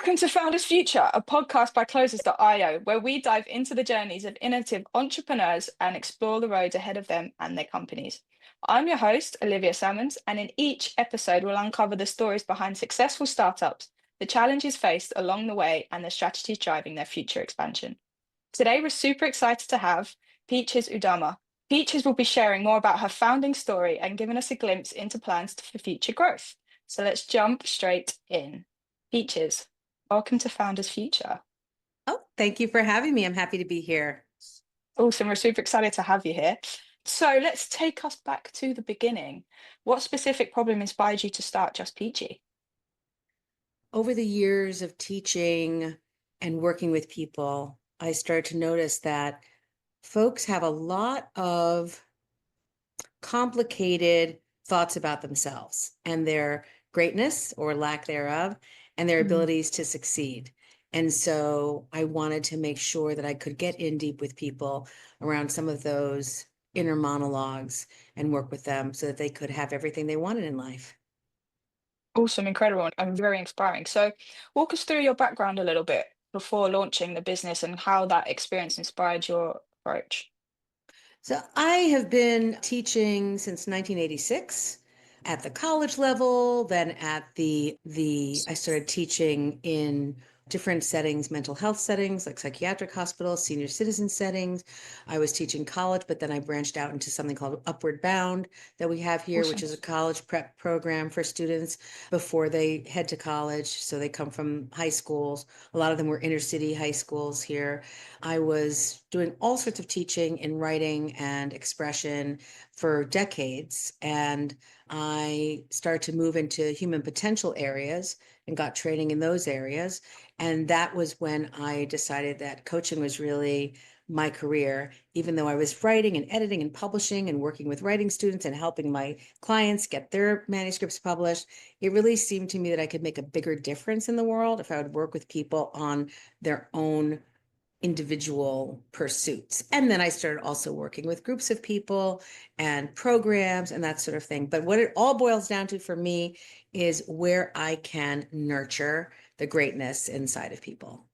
Welcome to Founders Future, a podcast by Closers.io, where we dive into the journeys of innovative entrepreneurs and explore the roads ahead of them and their companies. I'm your host, Olivia Simons, and in each episode, we'll uncover the stories behind successful startups, the challenges faced along the way, and the strategies driving their future expansion. Today, we're super excited to have Peaches Udoma. Peaches will be sharing more about her founding story and giving us a glimpse into plans for future growth. So let's jump straight in. Peaches, welcome to Founders Future. Oh, thank you for having me. I'm happy to be here. Awesome. We're super excited to have you here. So let's take us back to the beginning. What specific problem inspired you to start Just Peachy? Over the years of teaching and working with people, I started to notice that folks have a lot of complicated thoughts about themselves and their greatness or lack thereof, and their abilities to succeed. And so I wanted to make sure that I could get in deep with people around some of those inner monologues and work with them so that they could have everything they wanted in life. Awesome, incredible, and very inspiring. So walk us through your background a little bit before launching the business and how that experience inspired your approach. So I have been teaching since 1986 at the college level, then at the I started teaching in different settings, mental health settings like psychiatric hospitals, senior citizen settings. I was teaching college, but then I branched out into something called Upward Bound that we have here, which Awesome. is a college prep program for students before they head to college. So they come from high schools. A lot of them were inner city high schools here. I was doing all sorts of teaching in writing and expression for decades. And I started to move into human potential areas and got training in those areas. And that was when I decided that coaching was really my career, even though I was writing and editing and publishing and working with writing students and helping my clients get their manuscripts published. It really seemed to me that I could make a bigger difference in the world if I would work with people on their own individual pursuits. And then I started also working with groups of people and programs and that sort of thing. But what it all boils down to for me is where I can nurture the greatness inside of people.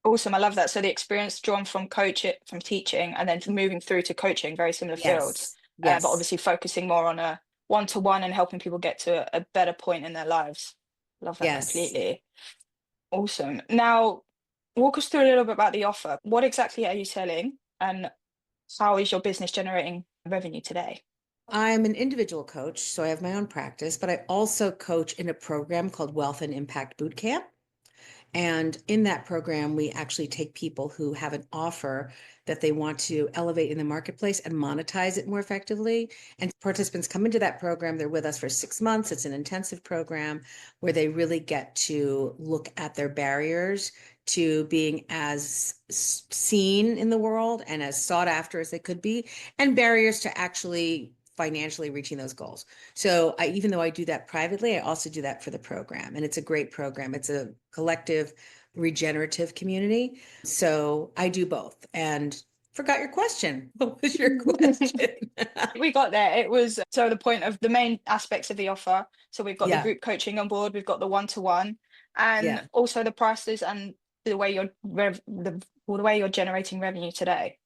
Awesome. I love that. So the experience drawn from from teaching and then moving through to coaching, very similar fields, Yes. but Yes. obviously focusing more on a one-to-one and helping people get to a better point in their lives. Love that Yes. completely. Awesome. Now, walk us through a little bit about the offer. What exactly are you selling and how is your business generating revenue today? I'm an individual coach, so I have my own practice, but I also coach in a program called Wealth and Impact Bootcamp. And in that program, we actually take people who have an offer that they want to elevate in the marketplace and monetize it more effectively. And participants come into that program. They're with us for 6 months. It's an intensive program where they really get to look at their barriers to being as seen in the world and as sought after as they could be, and barriers to actually financially reaching those goals. So even though I do that privately, I also do that for the program. And it's a great program. It's a collective regenerative community. So I do both. And forgot your question. What was your question? We got there. It was so the point of the main aspects of the offer. So we've got the Yeah. group coaching on board, we've got the one-to-one, and Yeah. also the prices and the way the way you're generating revenue today.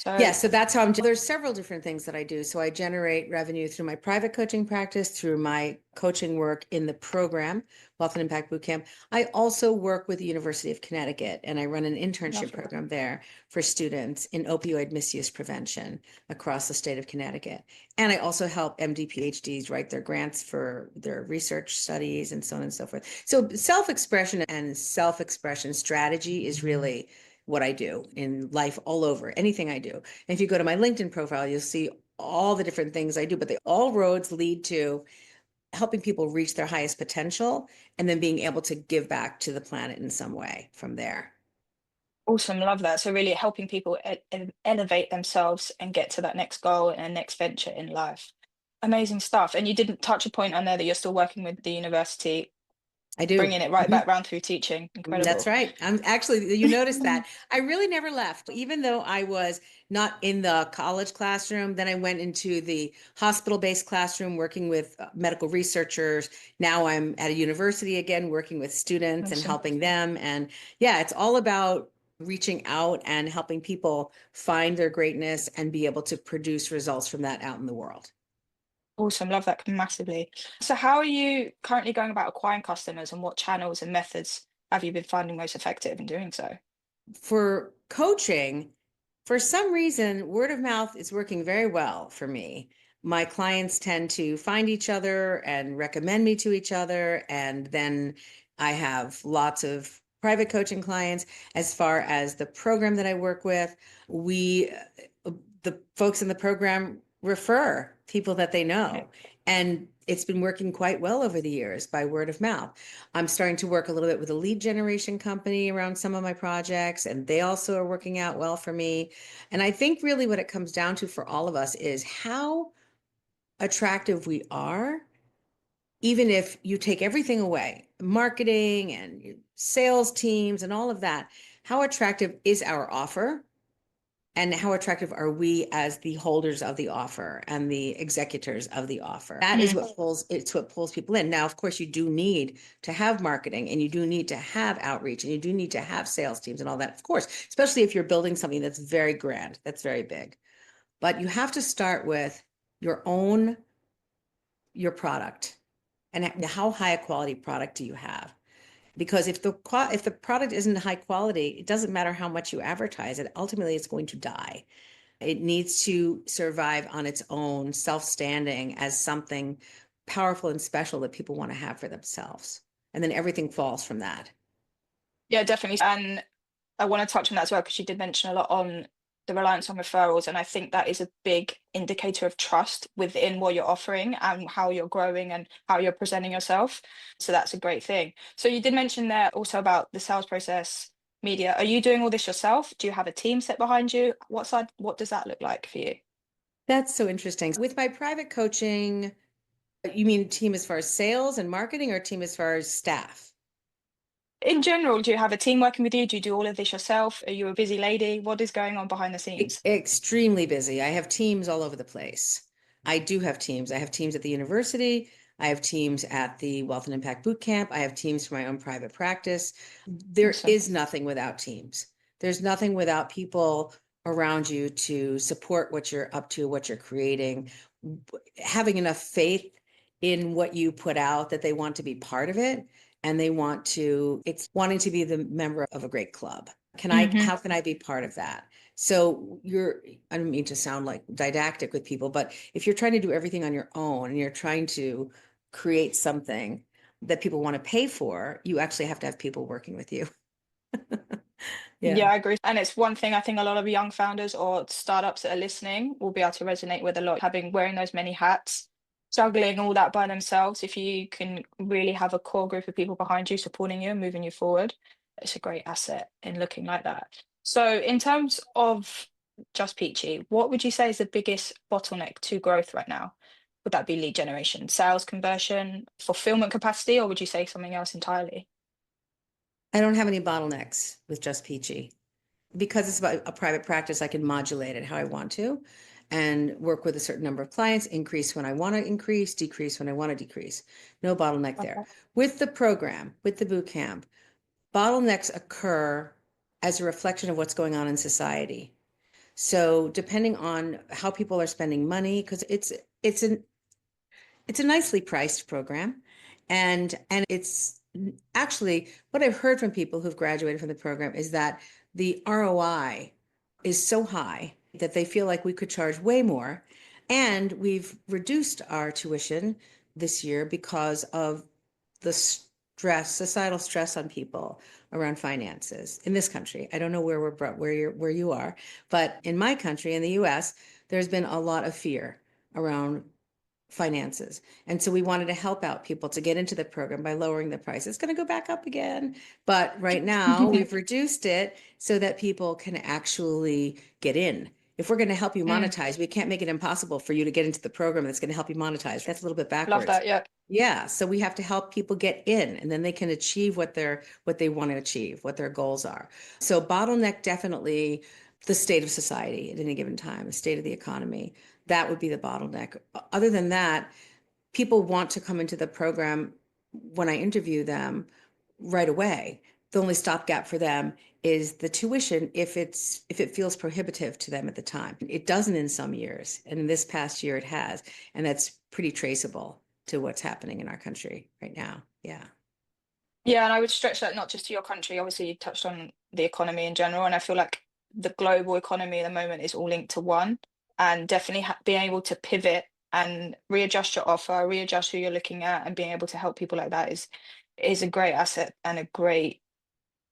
Yeah, So so that's how there's several different things that I do. So I generate revenue through my private coaching practice, through my coaching work in the program, Wealth and Impact Bootcamp. I also work with the University of Connecticut and I run an internship lovely. program there for students in opioid misuse prevention across the state of Connecticut. And I also help MD PhDs write their grants for their research studies and so on and so forth. So self-expression and self-expression strategy is really what I do in life all over, anything I do. And if you go to my LinkedIn profile, you'll see all the different things I do, but all roads lead to helping people reach their highest potential and then being able to give back to the planet in some way from there. Awesome, love that. So really helping people elevate themselves and get to that next goal and next venture in life. Amazing stuff. And you didn't touch a point on there that you're still working with the university. I do. bringing it right Mhm. back round through teaching. That's Incredible. right. I'm actually, you noticed that. I really never left, even though I was not in the college classroom. Then I went into the hospital-based classroom working with medical researchers. Now I'm at a university again, working with students and Awesome. helping them. And yeah, it's all about reaching out and helping people find their greatness and be able to produce results from that out in the world. Awesome. Love that massively. So how are you currently going about acquiring customers, and what channels and methods have you been finding most effective in doing so? For coaching, for some reason, word of mouth is working very well for me. My clients tend to find each other and recommend me to each other. And then I have lots of private coaching clients. As far as the program that I work with, we, the folks in the program refer people that they Okay. know. And it's been working quite well over the years by word of mouth. I'm starting to work a little bit with a lead generation company around some of my projects, and they also are working out well for me. And I think really what it comes down to for all of us is how attractive we are, even if you take everything away, marketing and sales teams and all of that, how attractive is our offer? And how attractive are we as the holders of the offer and the executors of the offer? That is Mm. what pulls, it's what pulls people in. Now, of course, you do need to have marketing and you do need to have outreach and you do need to have sales teams and all that, of course, especially if you're building something that's very grand, that's very big. But you have to start with your own, your product and how high a quality product do you have? Because if the product isn't high quality, it doesn't matter how much you advertise it, ultimately it's going to die. It needs to survive on its own, self-standing as something powerful and special that people want to have for themselves. And then everything falls from that. Yeah, definitely. And I want to touch on that as well, because you did mention a lot on the reliance on referrals. And I think that is a big indicator of trust within what you're offering and how you're growing and how you're presenting yourself. So that's a great thing. So you did mention there also about the sales process media. Are you doing all this yourself? Do you have a team set behind you? What does that look like for you? That's so interesting. With my private coaching, you mean team as far as sales and marketing or team as far as staff? In general, do you have a team working with you? Do you do all of this yourself? Are you a busy lady? What is going on behind the scenes? Extremely busy. I have teams all over the place. I do have teams. I have teams at the university. I have teams at the Wealth and Impact Bootcamp. I have teams for my own private practice. There Awesome. is nothing without teams. There's nothing without people around you to support what you're up to, what you're creating, having enough faith in what you put out that they want to be part of it and they want to, it's wanting to be the member of a great club. Hmm. How can I be part of that? So I don't mean to sound like didactic with people, but if you're trying to do everything on your own and you're trying to create something that people want to pay for, you actually have to have people working with you. Yeah, Yeah. I agree. And it's one thing I think a lot of young founders or startups that are listening will be able to resonate with a lot, having wearing those many hats, juggling all that by themselves. If you can really have a core group of people behind you, supporting you and moving you forward, it's a great asset in looking like that. So, in terms of Just Peachy, what would you say is the biggest bottleneck to growth right now? Would that be lead generation, sales conversion, fulfillment capacity, or would you say something else entirely? I don't have any bottlenecks with Just Peachy. Because it's about a private practice, I can modulate it how I want to and work with a certain number of clients, increase when I want to increase, decrease when I want to decrease. No bottleneck there. Okay. With the program, with the boot camp, bottlenecks occur as a reflection of what's going on in society. So depending on how people are spending money, because it's an it's a nicely priced program, and it's actually what I've heard from people who've graduated from the program is that the ROI is so high that they feel like we could charge way more. And we've reduced our tuition this year because of the stress, societal stress on people around finances in this country. I don't know where you are, but in my country, in the US, there's been a lot of fear around finances. And so we wanted to help out people to get into the program by lowering the price. It's going to go back up again. But right now we've reduced it so that people can actually get in If we're going to help you Mm, monetize, we can't make it impossible for you to get into the program that's going to help you monetize. That's a little bit love backwards. that. Yeah. Yeah, so we have to help people get in, and then they can achieve what they want to achieve, what their goals are. So bottleneck, definitely the state of society at any given time, the state of the economy. That would be the bottleneck. Other than that, people want to come into the program when I interview them right away. The only stopgap for them is the tuition if it feels prohibitive to them at the time. It doesn't in some years, and in this past year it has, and that's pretty traceable to what's happening in our country right now. Yeah. Yeah, and I would stretch that not just to your country. Obviously, you touched on the economy in general, and I feel like the global economy at the moment is all linked to one, and definitely being able to pivot and readjust your offer, readjust who you're looking at, and being able to help people like that is a great asset and a great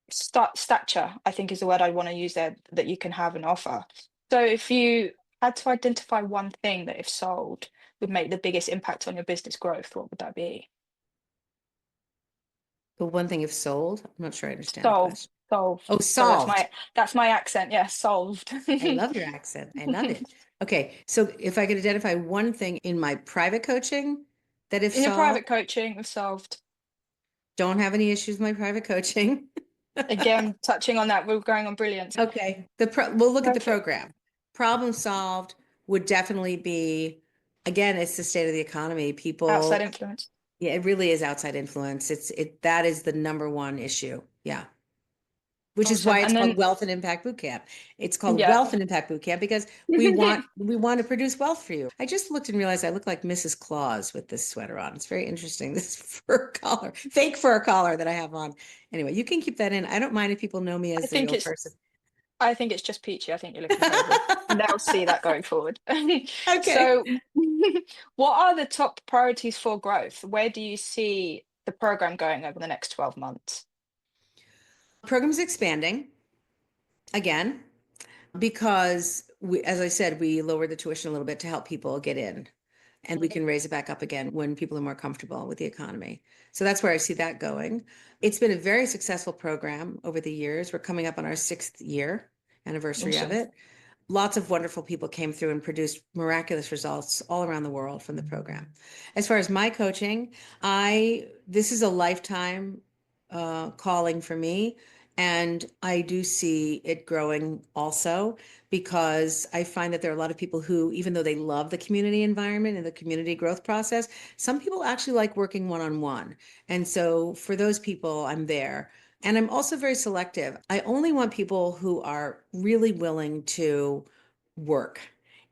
stature, I think is the word I want to use there, that you can have an offer. So if you had to identify one thing that if sold would make the biggest impact on your business growth, what would that be? But one thing, if sold, I'm not sure I understand the Solved, question. Oh, solved. So solved. that's my accent. Yeah, solved. I love your accent. I love it. Okay, so if I could identify one thing in my private coaching that if In your solved, private coaching, we've solved. don't have any issues with my private coaching. Again, touching on that, we're going on brilliant. Okay, we'll look at the Perfect. program. Problem solved would definitely be, again, it's the state of the economy. Outside People, influence. yeah, it really is outside influence. That is the number one issue. Yeah. Which is Awesome. why it's And called then, Wealth and Impact Bootcamp. It's called yeah. Wealth and Impact Bootcamp because we want to produce wealth for you. I just looked and realized I look like Mrs. Claus with this sweater on. It's very interesting. This fur collar, fake fur collar that I have on. Anyway, you can keep that in. I don't mind if people know me I as the think real it's person. I think it's just Peachy. I think you look incredible. And they'll see that going forward. Okay. So, what are the top priorities for growth? Where do you see the program going over the next 12 months? Program's expanding again because as I said, we lowered the tuition a little bit to help people get in. And we can raise it back up again when people are more comfortable with the economy. So that's where I see that going. It's been a very successful program over the years. We're coming up on our 6th year anniversary of Awesome. it. Lots of wonderful people came through and produced miraculous results all around the world from the program. As far as my coaching, I this is a lifetime calling for me, and I do see it growing also because I find that there are a lot of people who, even though they love the community environment and the community growth process, some people actually like working one-on-one. And so for those people, I'm there. And I'm also very selective. I only want people who are really willing to work.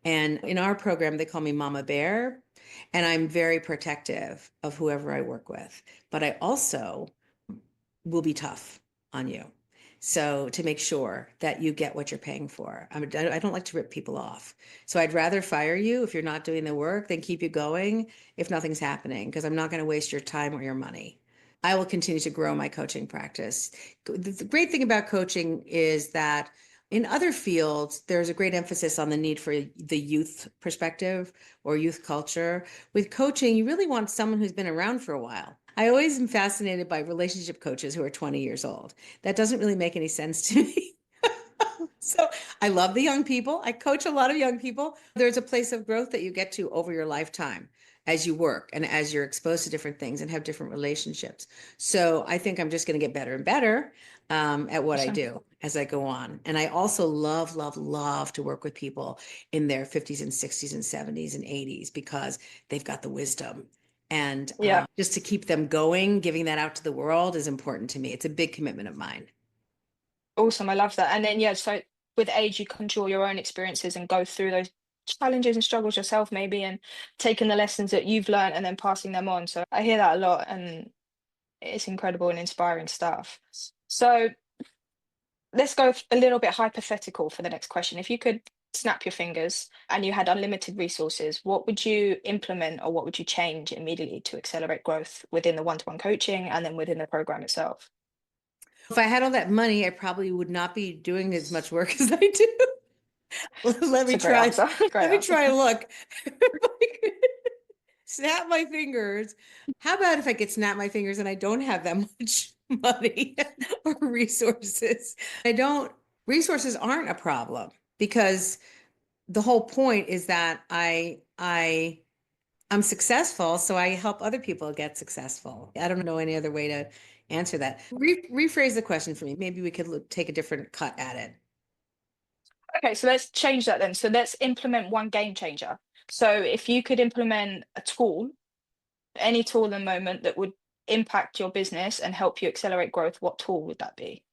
And in our program, they call me Mama Bear, and I'm very protective of whoever I work with. But I also will be tough on you. So to make sure that you get what you're paying for. I don't like to rip people off. So I'd rather fire you if you're not doing the work than keep you going if nothing's happening, because I'm not going to waste your time or your money. I will continue to grow my coaching practice. The great thing about coaching is that in other fields, there's a great emphasis on the need for the youth perspective or youth culture. With coaching, you really want someone who's been around for a while. I always am fascinated by relationship coaches who are 20 years old. That doesn't really make any sense to me. So I love the young people. I coach a lot of young people. There's a place of growth that you get to over your lifetime as you work and as you're exposed to different things and have different relationships. So I think I'm just going to get better and better at what I Awesome. do as I go on. And I also love, love, love to work with people in their 50s and 60s and 70s and 80s because they've got the wisdom. And Yeah. just to keep them going, giving that out to the world is important to me. It's a big commitment of mine. Awesome. I love that. And then, yeah, so with age, you can draw your own experiences and go through those challenges and struggles yourself, maybe, and taking the lessons that you've learned and then passing them on. So I hear that a lot, and it's incredible and inspiring stuff. So let's go a little bit hypothetical for the next question. If you could snap your fingers and you had unlimited resources, what would you implement or what would you change immediately to accelerate growth within the one-to-one coaching and then within the program itself? If I had all that money, I probably would not be doing as much work as I do. Let It's me a great try. answer. Great Let me answer. try and look. If I could snap my fingers. How about if I could snap my fingers and I don't have that much money or resources? I don't, resources aren't a problem because the whole point is that I'm successful, so I help other people get successful. I don't know any other way to answer that. Rephrase the question for me. Maybe we could take a different cut at it. Okay, so let's change that then. So let's implement one game changer. So if you could implement a tool, any tool in the moment that would impact your business and help you accelerate growth, what tool would that be?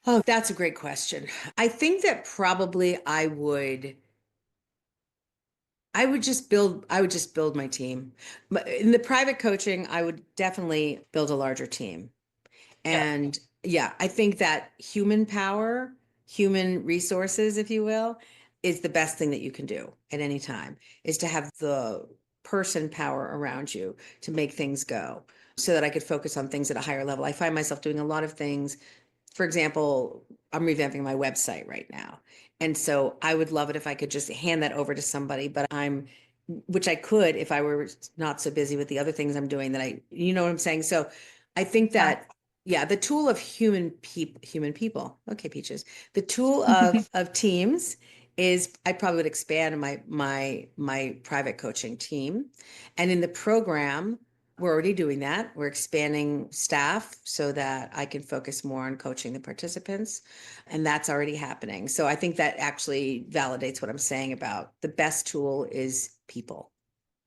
Oh, that's a great question. I think that probably I would just build my team. But in the private coaching, I would definitely build a larger team. Yeah. And yeah, I think that human power, human resources, if you will, is the best thing that you can do at any time, is to have the person power around you to make things go so that I could focus on things at a higher level. I find myself doing a lot of things. For example, I'm revamping my website right now. And so I would love it if I could just hand that over to somebody, but which I could if I were not so busy with the other things I'm doing you know what I'm saying? So I think Yeah. that, yeah, the tool of human people. Okay, Peaches. The tool of teams is I probably would expand my private coaching team. And in the program, we're already doing that. We're expanding staff so that I can focus more on coaching the participants. And that's already happening. So I think that actually validates what I'm saying about the best tool is people.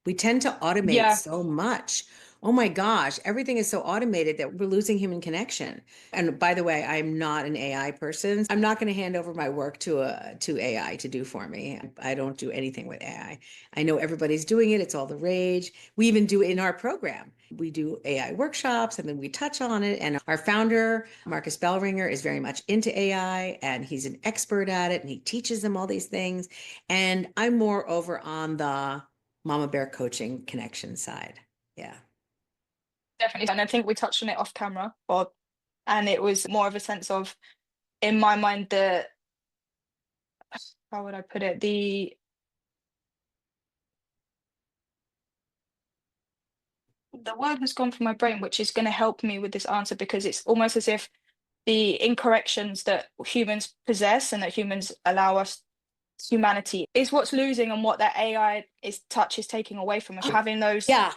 We tend to automate Yeah, so much. Oh my gosh, everything is so automated that we're losing human connection. And by the way, I'm not an AI person. I'm not going to hand over my work to AI to do for me. I don't do anything with AI. I know everybody's doing it. It's all the rage. We even do it in our program. We do AI workshops and then we touch on it. And our founder, Marcus Bellringer, is very much into AI and he's an expert at it and he teaches them all these things. And I'm more over on the Mama Bear coaching connection side. Yeah. definitely. And I think we touched on it off camera, Bob, and it was more of a sense of, in my mind, how would I put it? The word has gone from my brain, which is going to help me with this answer because it's almost as if the incorrections that humans possess and that humans allow us, humanity, is what's losing and what that AI is taking away from us. Having those, Yeah.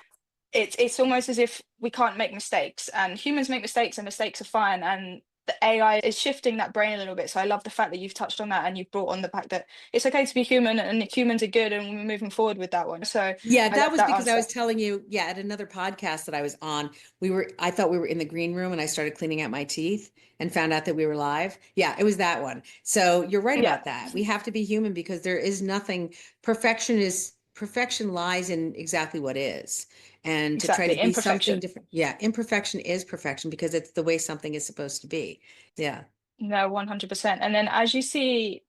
it's almost as if we can't make mistakes, and humans make mistakes and mistakes are fine, and the AI is shifting that brain a little bit. So I love the fact that you've touched on that and you've brought on the fact that it's okay to be human and humans are good and we're moving forward with that one. So Yeah, I that love was that because I answer. was telling you, yeah, at another podcast that I was on, I thought we were in the green room and I started cleaning out my teeth and found out that we were live. Yeah, it was that one. So you're right Yeah, about that. We have to be human because there is nothing, perfection lies in exactly what is. And to try to exactly. be something Imperfection. different. Yeah, imperfection is perfection because it's the way something is supposed to be. Yeah. No, 100%. And then as you see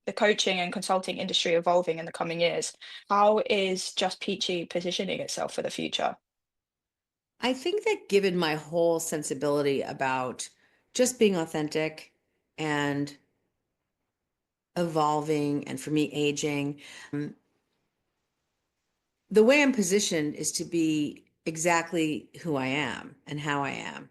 the coaching and consulting industry evolving in the coming years, how is Just Peachy positioning itself for the future? I think that given my whole sensibility about just being authentic and evolving and for me aging, um, the way I'm positioned is to be exactly who I am and how I am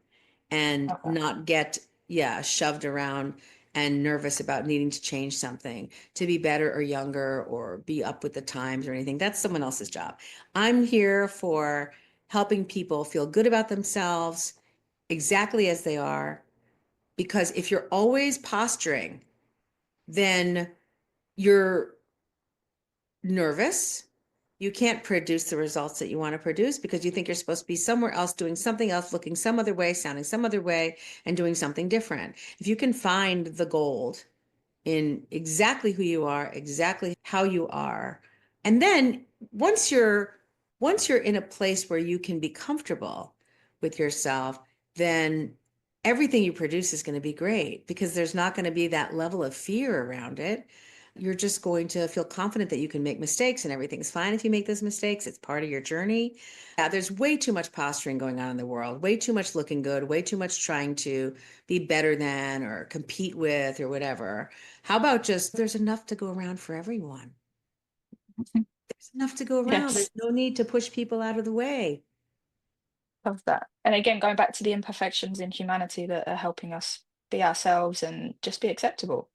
and Love that. not get, yeah, shoved around and nervous about needing to change something to be better or younger or be up with the times or anything. That's someone else's job. I'm here for helping people feel good about themselves exactly as they are. Because if you're always posturing, then you're nervous. You can't produce the results that you want to produce because you think you're supposed to be somewhere else, doing something else, looking some other way, sounding some other way, and doing something different. If you can find the gold in exactly who you are, exactly how you are. And then once you're in a place where you can be comfortable with yourself, then everything you produce is going to be great because there's not going to be that level of fear around it. You're just going to feel confident that you can make mistakes and everything's fine if you make those mistakes. It's part of your journey. There's way too much posturing going on in the world, way too much looking good, way too much trying to be better than or compete with or whatever. How about just there's enough to go around for everyone? There's enough to go around. Yes, There's no need to push people out of the way. love that. And again, going back to the imperfections in humanity that are helping us be ourselves and just be acceptable.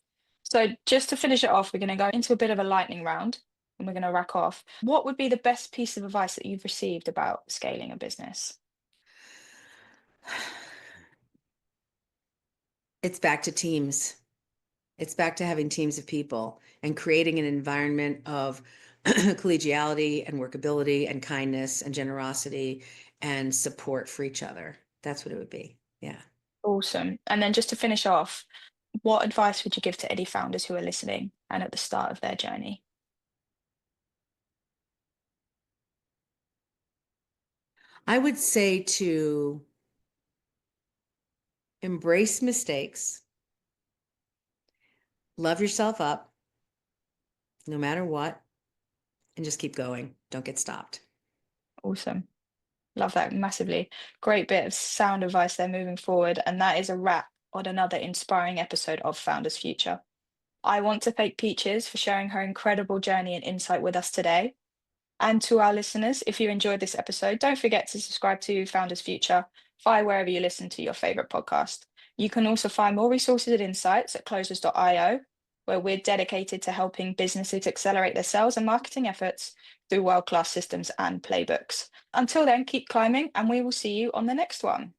So just to finish it off, we're going to go into a bit of a lightning round and we're going to rack off. What would be the best piece of advice that you've received about scaling a business? It's back to teams. It's back to having teams of people and creating an environment of collegiality and workability and kindness and generosity and support for each other. That's what it would be. Yeah. Awesome. And then just to finish off, what advice would you give to any founders who are listening and at the start of their journey? I would say to embrace mistakes, love yourself up no matter what, and just keep going. Don't get stopped. Awesome. Love that massively. Great bit of sound advice there moving forward. And that is a wrap on another inspiring episode of Founders Future. I want to thank Peaches for sharing her incredible journey and insight with us today. And to our listeners, if you enjoyed this episode, don't forget to subscribe to Founders Future via wherever you listen to your favorite podcast. You can also find more resources and insights at closers.io, where we're dedicated to helping businesses accelerate their sales and marketing efforts through world-class systems and playbooks. Until then, keep climbing, and we will see you on the next one.